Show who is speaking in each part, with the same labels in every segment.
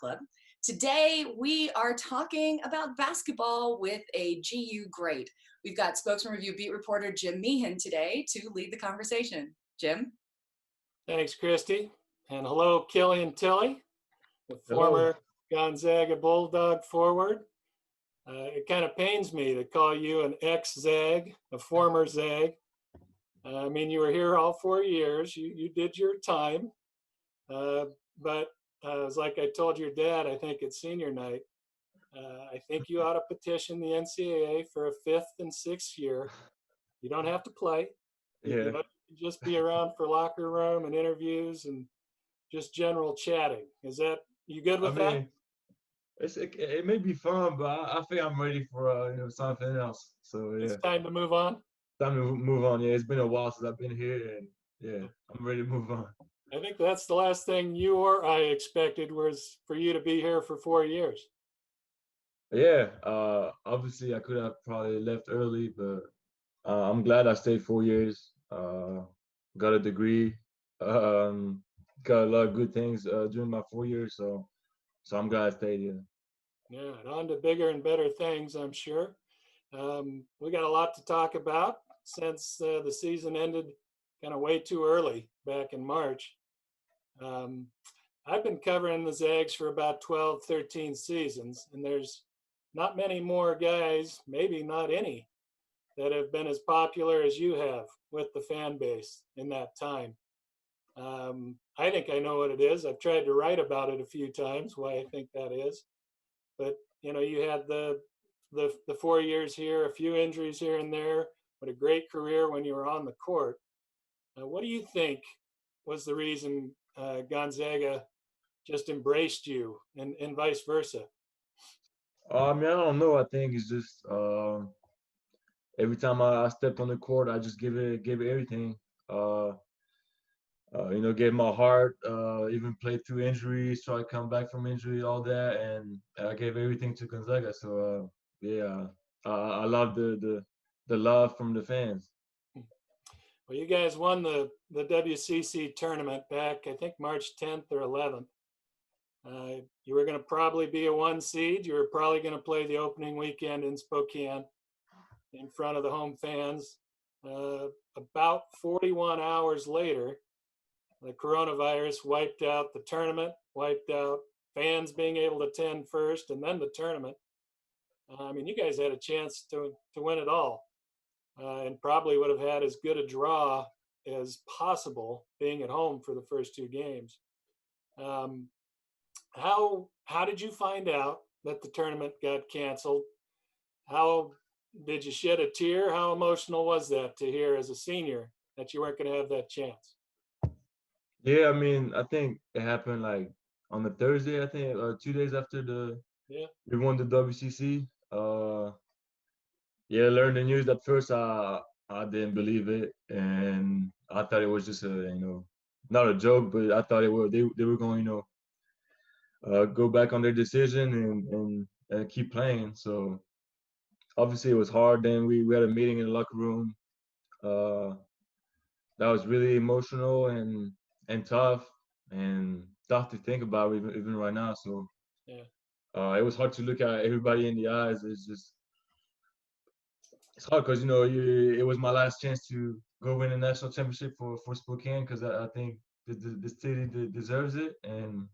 Speaker 1: Club. Today, we are talking about basketball with a GU great. We've got Spokesman-Review beat reporter Jim Meehan today to lead the conversation. Jim?
Speaker 2: Thanks, Christy. And hello, Killian Tillie, the
Speaker 3: Hello.
Speaker 2: former Gonzaga Bulldog forward. It kind of pains me to call you an ex-Zag, a former Zag. I mean, you were here all 4 years. You did your time. But it's like I told your dad, I think at senior night, I think you ought to petition the NCAA for a 5th and 6th year. You don't have to play.
Speaker 3: Yeah.
Speaker 2: You know, just be around for locker room and interviews and just general chatting. Is that, you good with that?
Speaker 3: It may be fun, but I think I'm ready for something else. So yeah,
Speaker 2: It's time to move on.
Speaker 3: time to move on. Yeah, it's been a while since I've been here, and yeah, I'm ready to move on.
Speaker 2: I think that's the last thing you or I expected was for you to be here for 4 years.
Speaker 3: Yeah, obviously I could have probably left early, but I'm glad I stayed 4 years. Got a degree, got a lot of good things during my 4 years. So I'm glad I stayed here.
Speaker 2: Yeah, and on to bigger and better things, I'm sure. We got a lot to talk about since the season ended kind of way too early back in March. I've been covering the Zags for about 12, 13 seasons, and there's not many more guys, maybe not any, that have been as popular as you have with the fan base in that time. I think I know what it is. I've tried to write about it a few times, why I think that is. But, you know, you had the 4 years here, a few injuries here and there, but a great career when you were on the court. What do you think was the reason Gonzaga just embraced you and vice versa?
Speaker 3: I mean, I don't know. I think it's just every time I stepped on the court, I just give it everything. Gave my heart, even played through injuries, try to come back from injury, all that, and I gave everything to Gonzaga. So yeah, I love the love from the fans.
Speaker 2: Well, you guys won the WCC tournament back, I think, March 10th or 11th. You were going to probably be a 1 seed. You were probably going to play the opening weekend in Spokane in front of the home fans. About 41 hours later, the coronavirus wiped out the tournament, wiped out fans being able to attend first, and then the tournament. I mean, you guys had a chance to win it all, and probably would have had as good a draw as possible being at home for the first 2 games. How did you find out that the tournament got canceled? How did you shed a tear? How emotional was that to hear as a senior that you weren't going to have that chance?
Speaker 3: Yeah, I mean, I think it happened like on the Thursday, I think, 2 days after we won the WCC. Yeah, learned the news at first. I didn't believe it, and I thought it was just not a joke, but I thought they were going, go back on their decision and keep playing. So obviously it was hard. Then we had a meeting in the locker room. That was really emotional and tough to think about even right now. So
Speaker 2: yeah,
Speaker 3: it was hard to look at everybody in the eyes. It's hard because it was my last chance to go win a national championship for Spokane, because I think the city deserves it, and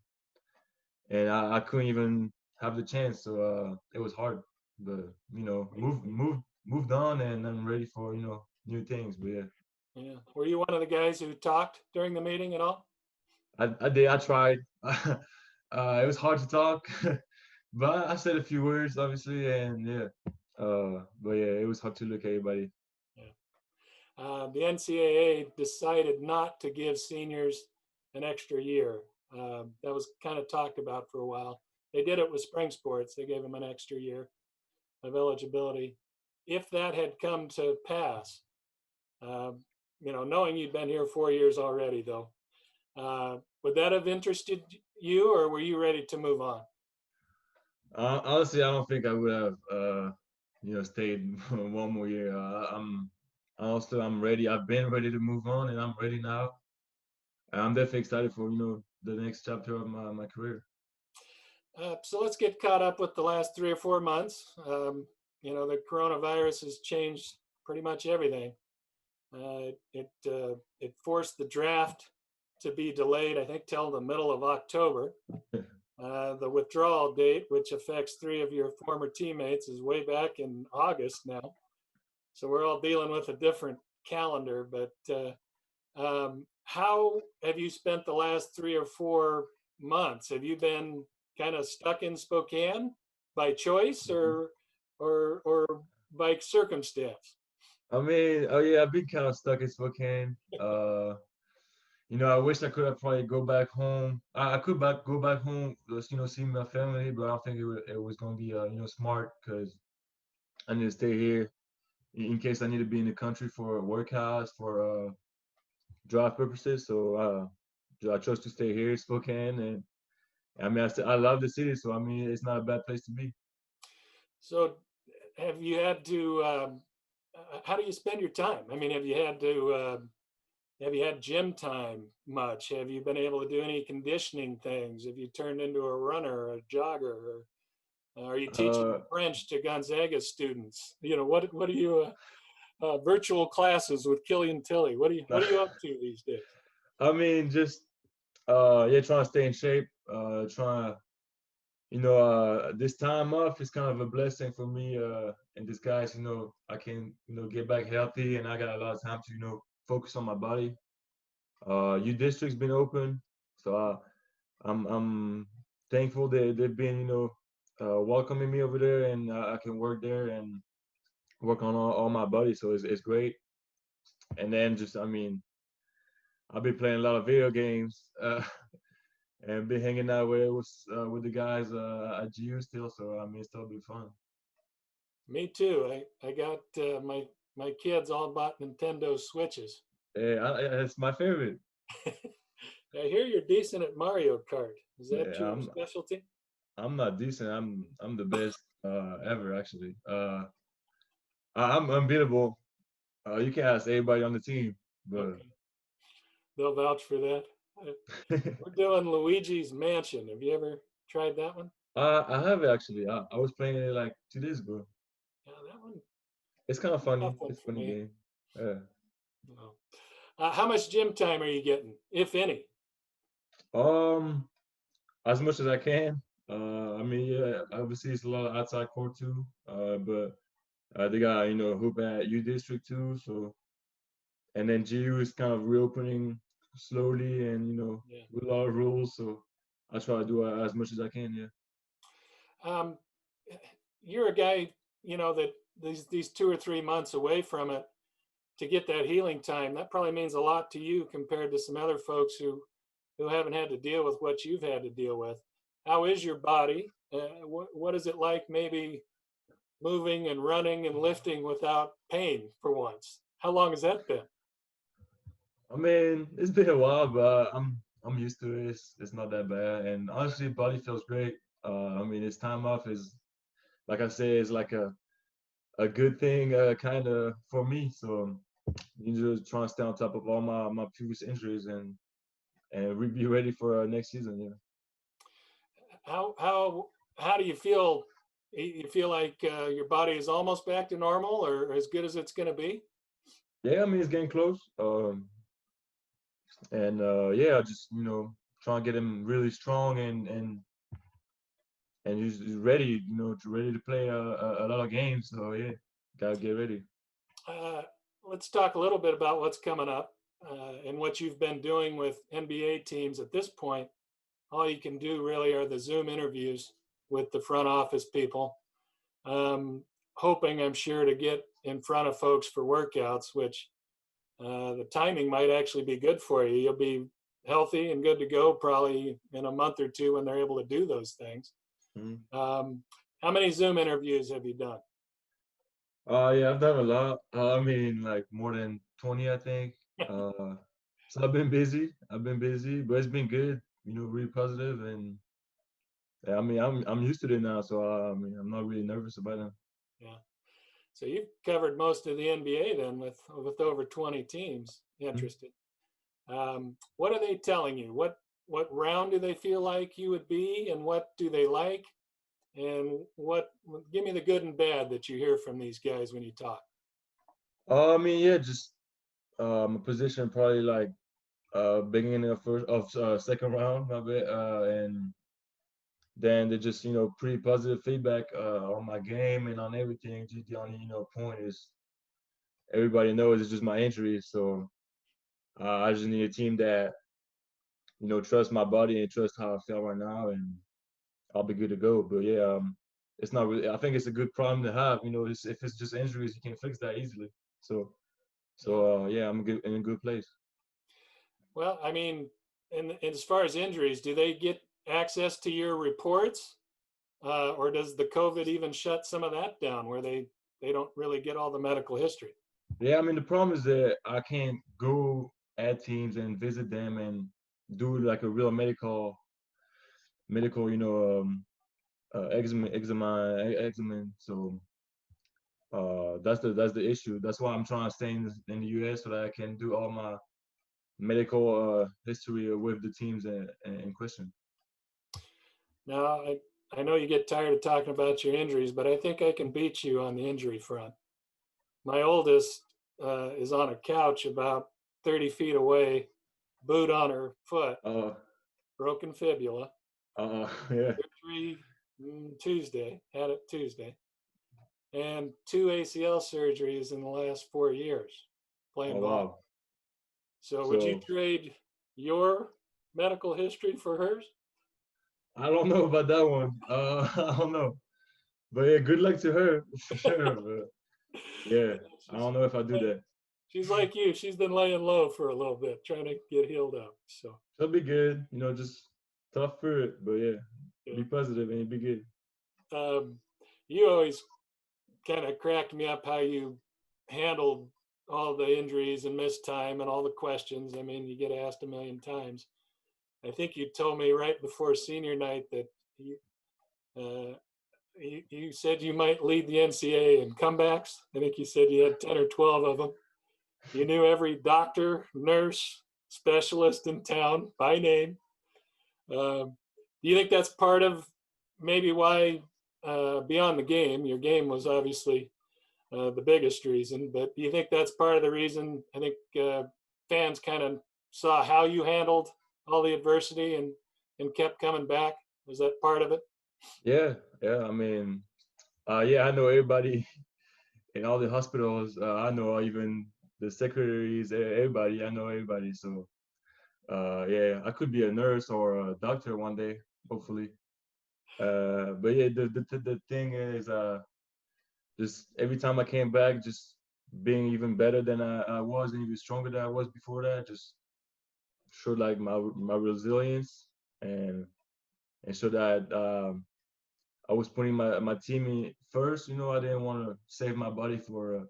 Speaker 3: I couldn't even have the chance. So it was hard, but moved on, and I'm ready for new things. But yeah.
Speaker 2: Yeah. Were you one of the guys who talked during the meeting at all?
Speaker 3: I did. I tried. It was hard to talk, but I said a few words, obviously, and yeah. But yeah, it was hard to look at everybody.
Speaker 2: Yeah. The NCAA decided not to give seniors an extra year. That was kind of talked about for a while. They did it with spring sports. They gave them an extra year of eligibility. If that had come to pass, knowing you'd been here 4 years already, though, would that have interested you, or were you ready to move on?
Speaker 3: Honestly, I don't think I would have, stayed 1 more year. I'm ready. I've been ready to move on, and I'm ready now. I'm definitely excited for the next chapter of my career.
Speaker 2: So let's get caught up with the last 3 or 4 months. The coronavirus has changed pretty much everything. It forced the draft to be delayed, I think, till the middle of October. The withdrawal date, which affects 3 of your former teammates, is way back in August now. So we're all dealing with a different calendar. But how have you spent the last 3 or 4 months? Have you been kind of stuck in Spokane by choice or by circumstance?
Speaker 3: I mean, oh yeah, I've been kind of stuck in Spokane. I wish I could have probably go back home. I could go back home, just, see my family, but I don't think it was gonna be smart because I need to stay here in case I need to be in the country for workouts for draft purposes. So I chose to stay here in Spokane, and I mean I love the city, so I mean it's not a bad place to be.
Speaker 2: So have you had to? How do you spend your time? I mean, have you had to? Have you had gym time much? Have you been able to do any conditioning things? Have you turned into a runner or a jogger? Or are you teaching
Speaker 3: Uh,
Speaker 2: French to Gonzaga students? What are you virtual classes with Killian Tillie? What are you up to these days?
Speaker 3: I mean, just yeah, trying to stay in shape. Trying to, this time off is kind of a blessing for me. In disguise, I can, get back healthy, and I got a lot of time to, focus on my body. U district's been open, so I'm thankful that they've been, welcoming me over there, and I can work there and work on all my body. So it's great. And then just, I mean, I've been playing a lot of video games. And been hanging out with the guys at GU still. So I mean, it's still be fun.
Speaker 2: Me too. I got my kids all bought Nintendo Switches.
Speaker 3: Yeah, it's my favorite.
Speaker 2: I hear you're decent at Mario Kart. Is that
Speaker 3: Yeah,
Speaker 2: your specialty?
Speaker 3: I'm not decent. I'm the best ever actually. I'm unbeatable. You can ask everybody on the team, but
Speaker 2: Okay, they'll vouch for that. We're doing Luigi's Mansion. Have you ever tried that one?
Speaker 3: I have it actually. I was playing it like 2 days ago.
Speaker 2: Yeah, that one.
Speaker 3: It's kind of funny.
Speaker 2: Tough one
Speaker 3: It's a
Speaker 2: for
Speaker 3: funny
Speaker 2: me.
Speaker 3: game. Yeah.
Speaker 2: No. How much gym time are you getting, if any?
Speaker 3: Um, as much as I can. I mean, yeah, obviously it's a lot of outside court too. But they got hoop at U District too. So and then GU is kind of reopening slowly and
Speaker 2: Yeah.
Speaker 3: with a lot of rules. So I try to do as much as I can. Yeah.
Speaker 2: Um, you're a guy, that these 2 or 3 months away from it to get that healing time. That probably means a lot to you compared to some other folks who haven't had to deal with what you've had to deal with. How is your body? What is it like maybe moving and running and lifting without pain for once? How long has that been?
Speaker 3: I mean, it's been a while, but I'm used to it. It's not that bad, and honestly, body feels great. I mean, this time off is, like I say, is like a good thing, kind of for me. So you just trying to stay on top of all my previous injuries and be ready for next season. Yeah.
Speaker 2: How do you feel? You feel like your body is almost back to normal or as good as it's going to be?
Speaker 3: Yeah, I mean it's getting close. And yeah, just trying to get him really strong and he's ready, ready to play a lot of games. So yeah, gotta get ready.
Speaker 2: Uh, let's talk a little bit about what's coming up and what you've been doing with NBA teams at this point. All you can do really are the Zoom interviews with the front office people. Hoping, I'm sure, to get in front of folks for workouts, which the timing might actually be good for you. You'll be healthy and good to go probably in a month or two when they're able to do those things.
Speaker 3: Mm-hmm.
Speaker 2: How many Zoom interviews have you done?
Speaker 3: Yeah, I've done a lot. I mean, like more than 20, I think. So I've been busy. But it's been good. Really positive, and yeah, I mean, I'm used to it now. So I mean, I'm not really nervous about it.
Speaker 2: Yeah. So you've covered most of the NBA then with over 20 teams interested. What are they telling you? what round do they feel like you would be, and what do they like, and give me the good and bad that you hear from these guys when you talk.
Speaker 3: I mean, yeah, just my position probably like beginning of second round, my bad, and then they just pretty positive feedback on my game and on everything. Just the only point is everybody knows it's just my injury, so I just need a team that trust my body and trust how I feel right now, and I'll be good to go. But yeah, it's not really. I think it's a good problem to have. If it's just injuries, you can fix that easily. So yeah, I'm in a good place.
Speaker 2: Well, I mean, and as far as injuries, do they get access to your reports, or does the COVID even shut some of that down, where they don't really get all the medical history?
Speaker 3: Yeah, I mean the problem is that I can't go at teams and visit them and do like a real medical, examen. So that's the issue. That's why I'm trying to stay in the U.S. so that I can do all my medical history with the teams in question.
Speaker 2: Now, I know you get tired of talking about your injuries, but I think I can beat you on the injury front. My oldest is on a couch about 30 feet away, boot on her foot, broken fibula.
Speaker 3: Yeah.
Speaker 2: Surgery Tuesday, had it Tuesday, and 2 ACL surgeries in the last 4 years playing ball.
Speaker 3: Wow.
Speaker 2: So would you trade your medical history for hers?
Speaker 3: I don't know about that one. I don't know. But yeah, good luck to her for sure. But yeah, I don't know if I do that.
Speaker 2: She's like you. She's been laying low for a little bit, trying to get healed up. So
Speaker 3: she'll be good. Just tough for it. But yeah, be positive and be good.
Speaker 2: You always kind of cracked me up how you handled all the injuries and missed time and all the questions. I mean, you get asked a million times. I think you told me right before senior night that you said you might lead the NCAA in comebacks. I think you said you had 10 or 12 of them. You knew every doctor, nurse, specialist in town by name. Do you think that's part of maybe why, beyond the game, your game was obviously the biggest reason, but do you think that's part of the reason? I think fans kind of saw how you handled all the adversity and kept coming back. Was that part of it?
Speaker 3: Yeah. I mean, yeah, I know everybody in all the hospitals. I know even the secretaries, everybody. I know everybody. So yeah, I could be a nurse or a doctor one day, hopefully. But yeah, the thing is, just every time I came back, just being even better than I was and even stronger than I was before that, just showed like my resilience and showed that I was putting my team in first. I didn't want to save my body for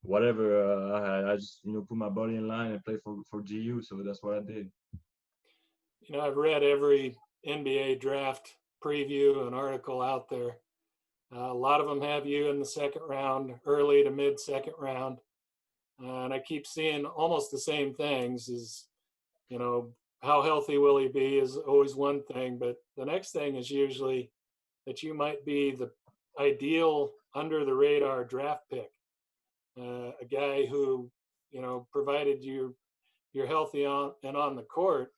Speaker 3: whatever I had. I just put my body in line and play for GU. So that's what I did.
Speaker 2: I've read every NBA draft preview and article out there. A lot of them have you in the second round, early to mid second round. And I keep seeing almost the same things as, how healthy will he be is always one thing. But the next thing is usually that you might be the ideal under the radar draft pick. A guy who, provided you're healthy on the court,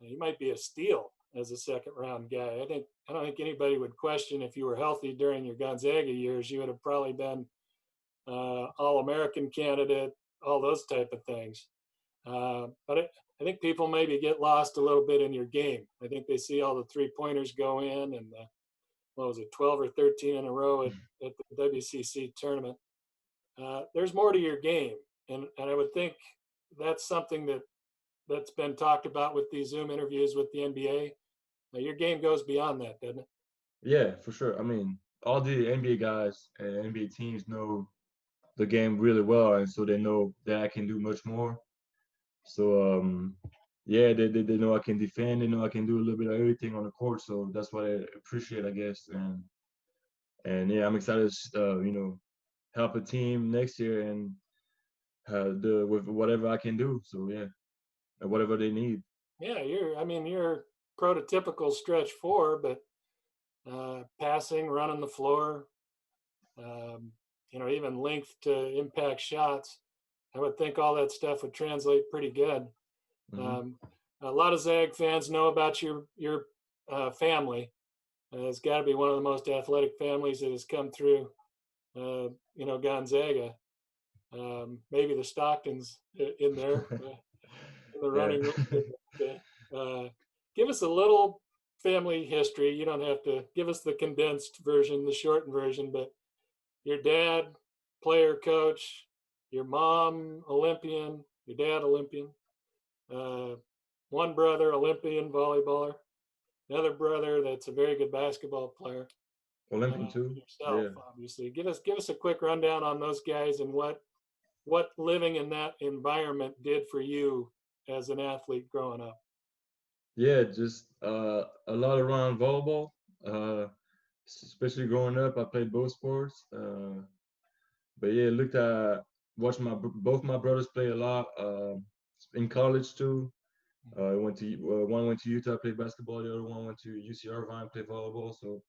Speaker 2: you might be a steal as a second round guy. I don't think anybody would question if you were healthy during your Gonzaga years. You would have probably been All-American candidate, all those type of things. But I think people maybe get lost a little bit in your game. I think they see all the 3-pointers go in and 12 or 13 in a row at the WCC tournament. There's more to your game, and I would think that's something that's been talked about with these Zoom interviews with the NBA. Your game goes beyond that, doesn't it?
Speaker 3: Yeah, for sure. I mean, all the NBA guys and NBA teams know the game really well, and so they know that I can do much more. So yeah, they know I can defend. They know I can do a little bit of everything on the court. So that's what I appreciate, I guess. And yeah, I'm excited to help a team next year and with whatever I can do. So yeah, whatever they need.
Speaker 2: Yeah, you're prototypical stretch four, but passing, running the floor, even length to impact shots. I would think all that stuff would translate pretty good.
Speaker 3: Hmm.
Speaker 2: A lot of Zag fans know about your family. It's got to be one of the most athletic families that has come through, Gonzaga. Maybe the Stocktons in there in the
Speaker 3: Yeah.
Speaker 2: running. Give us a little family history. You don't have to give us the condensed version, the shortened version, but your dad, player, coach, your mom, Olympian, your dad, Olympian, uh, one brother, Olympian volleyballer, another brother that's a very good basketball player,
Speaker 3: Olympian too.
Speaker 2: yourself,
Speaker 3: Yeah.
Speaker 2: obviously. Give us a quick rundown on those guys and what living in that environment did for you as an athlete growing up.
Speaker 3: Yeah, just a lot around volleyball. Uh, Especially growing up, I played both sports. But yeah, watched both my brothers play a lot. In college too. One went to Utah, played basketball. The other one went to UC Irvine, played volleyball. So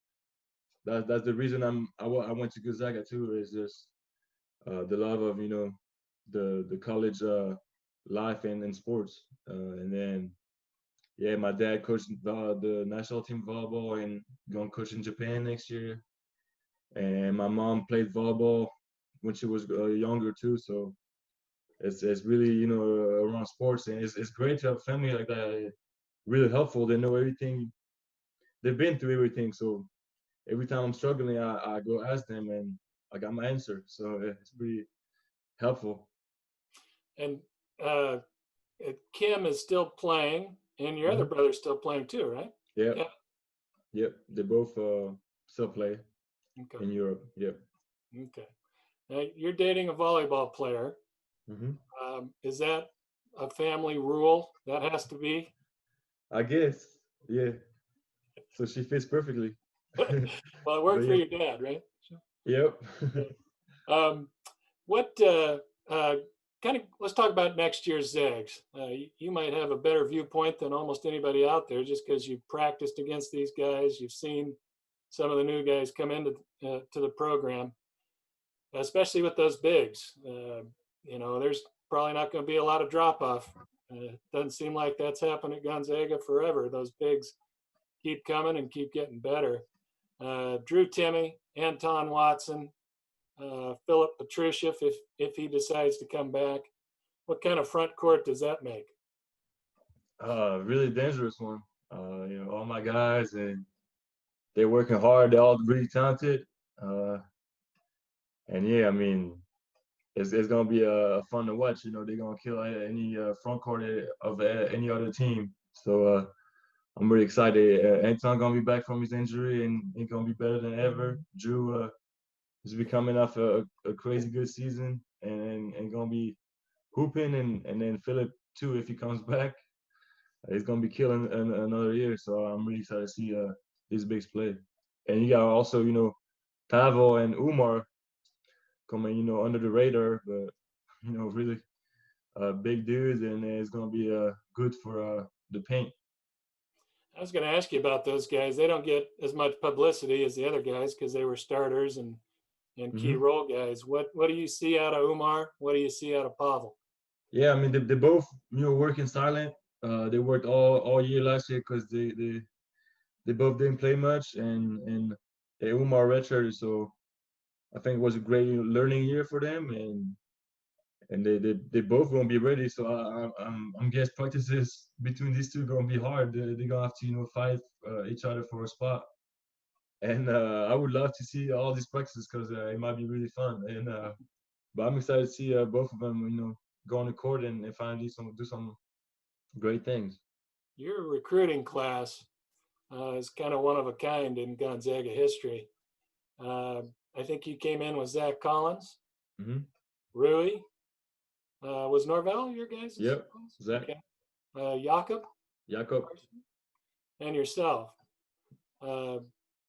Speaker 3: that's the reason I went to Gonzaga too. Is just the love of the college life and sports. And then yeah, my dad coached the national team volleyball and going to coach in Japan next year. And my mom played volleyball when she was younger too. So it's really around sports, and it's great to have a family like that. Really helpful. They know everything. They've been through everything. So every time I'm struggling, I go ask them, and I got my answer. So it's pretty helpful.
Speaker 2: And uh, Kim is still playing, and your other
Speaker 3: Hmm.
Speaker 2: brother's still playing too, right?
Speaker 3: Yep,
Speaker 2: Yeah.
Speaker 3: yep. They both still play
Speaker 2: Okay.
Speaker 3: in Europe. Yep.
Speaker 2: Okay. Now you're dating a volleyball player.
Speaker 3: Hmm.
Speaker 2: Is that a family rule? That has to be.
Speaker 3: I guess. Yeah. So she fits perfectly.
Speaker 2: Well, it
Speaker 3: But
Speaker 2: worked for
Speaker 3: yeah.
Speaker 2: your dad, right?
Speaker 3: Yep.
Speaker 2: Um, what kind of? Let's talk about next year's Zags. You might have a better viewpoint than almost anybody out there, just because you've practiced against these guys. You've seen some of the new guys come into to the program, especially with those bigs. There's probably not going to be a lot of drop off. Doesn't seem like that's happened at Gonzaga forever. Those bigs keep coming and keep getting better. Drew Timme, Anton Watson, Philip Petrushieff, if he decides to come back. What kind of front court does that make?
Speaker 3: Really dangerous one. All my guys, and they're working hard. They're all really talented. Uh, and yeah, I mean, it's gonna be fun to watch. They're gonna kill any front court of any other team. So I'm really excited. Anton gonna be back from his injury, and he's gonna be better than ever. Drew is becoming off a crazy good season, and gonna be hooping, and then Philip too if he comes back. He's gonna be killing another year. So I'm really excited to see these bigs play. And you got also Tavo and Umar coming under the radar, but really big dudes, and it's gonna be good for the paint.
Speaker 2: I was going to ask you about those guys. They don't get as much publicity as the other guys because they were starters and key
Speaker 3: Hmm.
Speaker 2: role guys. What do you see out of Umar? What do you see out of Pavel?
Speaker 3: Yeah, I mean they both working silent. They worked all year last year because they both didn't play much, and Umar redshirted, so I think it was a great learning year for them, and they both gonna be ready. So I'm guess practices between these two gonna be hard. They're gonna have to fight each other for a spot, and I would love to see all these practices because it might be really fun. And but I'm excited to see both of them go on the court and finally do some great things.
Speaker 2: Your recruiting class is kind of one of a kind in Gonzaga history. Uh, I think you came in with Zach Collins,
Speaker 3: Hmm.
Speaker 2: Rui. Was Norvell your guys'?
Speaker 3: Yep, Zach,
Speaker 2: Okay. Jakob,
Speaker 3: Jakob.
Speaker 2: and yourself. Uh,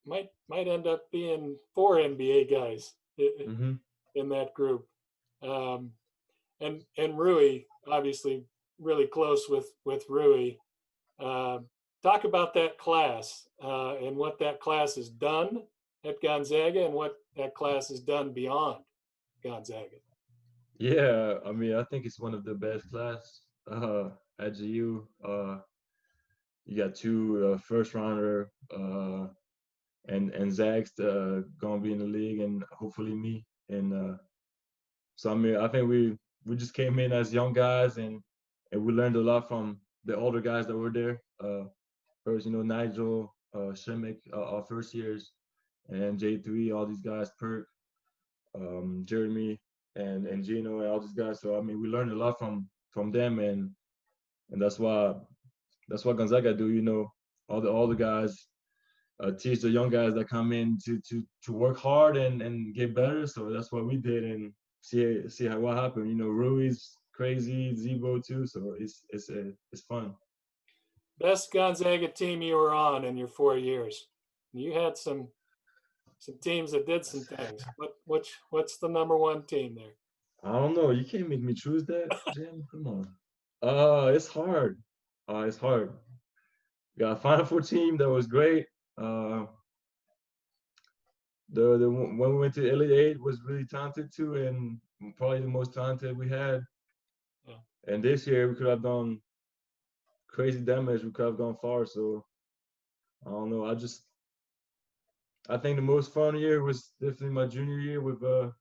Speaker 2: might end up being 4 NBA guys
Speaker 3: Hmm.
Speaker 2: in that group. Um, and Rui, obviously, really close with Rui. Uh, Talk about that class and what that class has done at Gonzaga and what that class has done beyond Gonzaga.
Speaker 3: Yeah, I mean, I think it's one of the best class at GU. You got two first rounder and Zags gonna be in the league, and hopefully me. And so I mean, I think we just came in as young guys, and we learned a lot from the older guys that were there. First, Nigel, Shemek, our first years, and J3, all these guys, Perk, Jeremy, and Gino, and all these guys. So I mean, we learned a lot from them, and that's what Gonzaga do. All the guys teach the young guys that come in to work hard and get better. So that's what we did, and see what happened. Rui's crazy, Zebo too. So it's fun.
Speaker 2: Best Gonzaga team you were on in your 4 years. You had some teams that did some things. What's the number one team there?
Speaker 3: I don't know. You can't make me choose that, Jim. Come on. It's hard. It's hard. Got a Final Four team that was great. The when we went to Elite Eight was really talented too, and probably the most talented we had.
Speaker 2: Yeah.
Speaker 3: And this year we could have done crazy damage. We could have gone far. So I don't know. I think the most fun year was definitely my junior year with to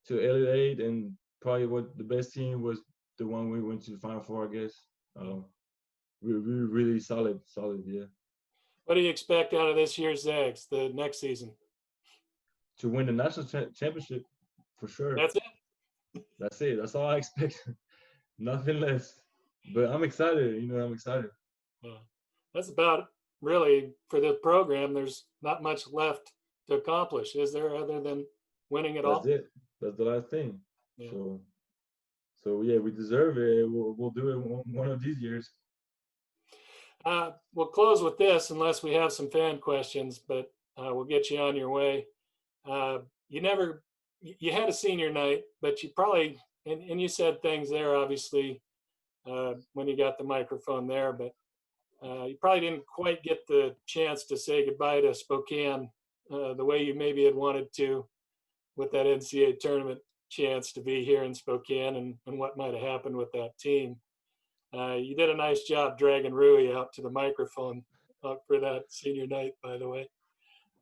Speaker 3: Elite Eight, and probably what the best team was the one we went to the Final Four, I guess. We were really solid, yeah.
Speaker 2: What do you expect out of this year's Zags, the next season?
Speaker 3: To win the national championship, for sure.
Speaker 2: That's it?
Speaker 3: That's it. That's all I expect. Nothing less. But I'm excited. I'm excited.
Speaker 2: That's about really for the program. There's not much left to accomplish, is there, other than winning it all?
Speaker 3: That's it. That's the last thing.
Speaker 2: Yeah.
Speaker 3: So yeah, we deserve it. We'll do it one of these years.
Speaker 2: We'll close with this, unless we have some fan questions, but we'll get you on your way. You had a senior night, but you probably, and you said things there, obviously, when you got the microphone there, but you probably didn't quite get the chance to say goodbye to Spokane the way you maybe had wanted to, with that NCAA tournament chance to be here in Spokane and what might have happened with that team. You did a nice job dragging Rui out to the microphone for that senior night, by the way.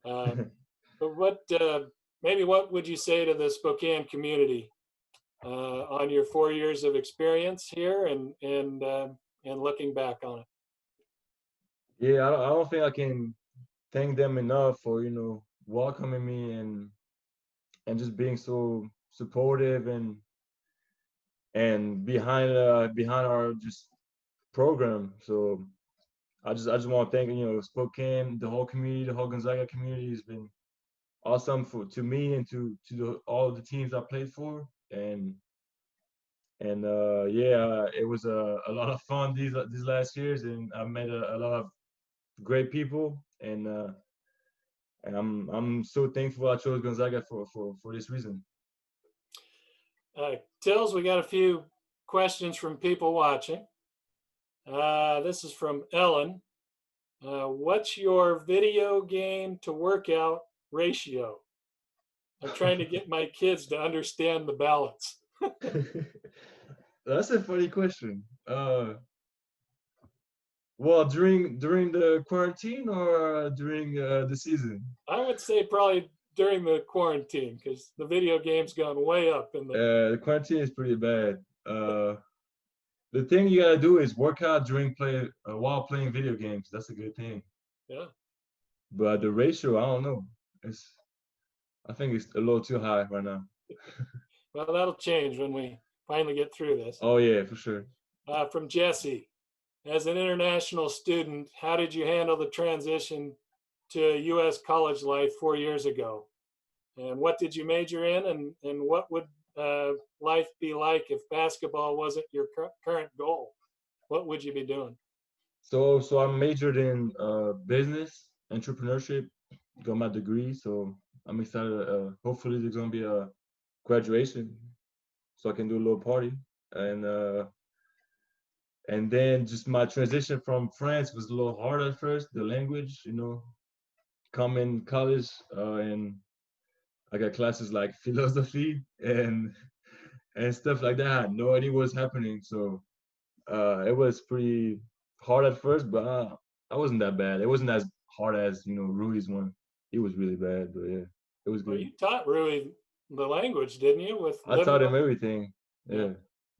Speaker 2: But what would you say to the Spokane community on your 4 years of experience here and looking back on it?
Speaker 3: Yeah, I don't think I can thank them enough for welcoming me and just being so supportive and behind our just program. So I just want to thank Spokane, the whole community, the whole Gonzaga community has been awesome to me and to all of the teams I played for, and yeah, it was a lot of fun these last years, and I met a lot of great people, and I'm so thankful I chose Gonzaga for this reason.
Speaker 2: Tills, we got a few questions from people watching. This is from Ellen. What's your video game to workout ratio? I'm trying to get my kids to understand the balance.
Speaker 3: That's a funny question. Well, during the quarantine or during the season?
Speaker 2: I would say probably during the quarantine, because the video game's gone way up in
Speaker 3: the quarantine is pretty bad. The thing you gotta do is work out while playing video games. That's a good thing.
Speaker 2: Yeah.
Speaker 3: But the ratio, I don't know. I think it's a little too high right now.
Speaker 2: Well, that'll change when we finally get through this.
Speaker 3: Oh yeah, for sure.
Speaker 2: From Jesse, as an international student, how did you handle the transition to U.S. college life 4 years ago? And what did you major in? And what would life be like if basketball wasn't your current goal? What would you be doing?
Speaker 3: So I majored in business, entrepreneurship, got my degree. So I'm excited. Hopefully there's gonna be a graduation, so I can do a little party. And And then just my transition from France was a little hard at first, the language, come in college, and I got classes like philosophy and stuff like that. I had no idea what's happening. So it was pretty hard at first, but I wasn't that bad. It wasn't as hard as, Rui's one. He was really bad, but yeah, it was
Speaker 2: Well,
Speaker 3: good.
Speaker 2: you taught Rui the language, didn't you? With
Speaker 3: I
Speaker 2: living
Speaker 3: taught him
Speaker 2: with
Speaker 3: everything.
Speaker 2: yeah.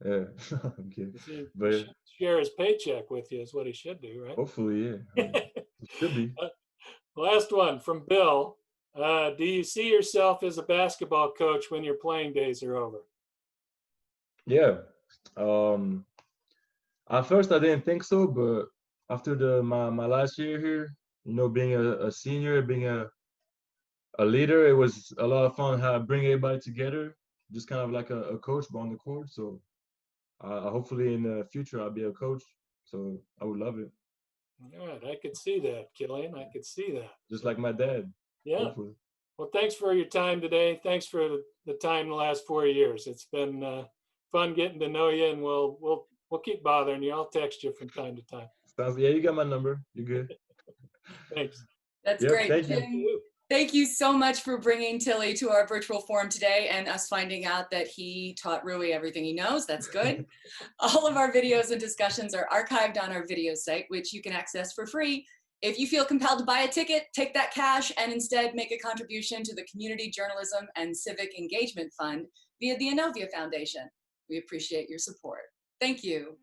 Speaker 3: Yeah, yeah. Okay.
Speaker 2: He
Speaker 3: But
Speaker 2: should share his paycheck with you is what he should do,
Speaker 3: hopefully, yeah.
Speaker 2: right?
Speaker 3: It should be.
Speaker 2: Last one from Bill. Do you see yourself as a basketball coach when your playing days are over?
Speaker 3: Yeah. Um, at first I didn't think so, but after my last year here, being a senior, being a leader, it was a lot of fun how bring everybody together, just kind of like a coach but on the court. So hopefully in the future I'll be a coach. So I would love it.
Speaker 2: All right, I could see that, Killian. I could see that.
Speaker 3: Just
Speaker 2: So,
Speaker 3: like my dad.
Speaker 2: yeah.
Speaker 3: Hopefully.
Speaker 2: Well, thanks for your time today. Thanks for the time the last 4 years. It's been fun getting to know you, and we'll keep bothering you. I'll text you from time to time.
Speaker 3: Sounds, yeah, you got my number. You're good.
Speaker 2: Thanks.
Speaker 1: That's
Speaker 3: Yep,
Speaker 1: great,
Speaker 3: thank
Speaker 1: Jim.
Speaker 3: you.
Speaker 1: Thank you so much for bringing Tillie to our virtual forum today and us finding out that he taught Rui everything he knows. That's good. All of our videos and discussions are archived on our video site, which you can access for free. If you feel compelled to buy a ticket, take that cash and instead make a contribution to the Community Journalism and Civic Engagement Fund via the Inovia Foundation. We appreciate your support. Thank you.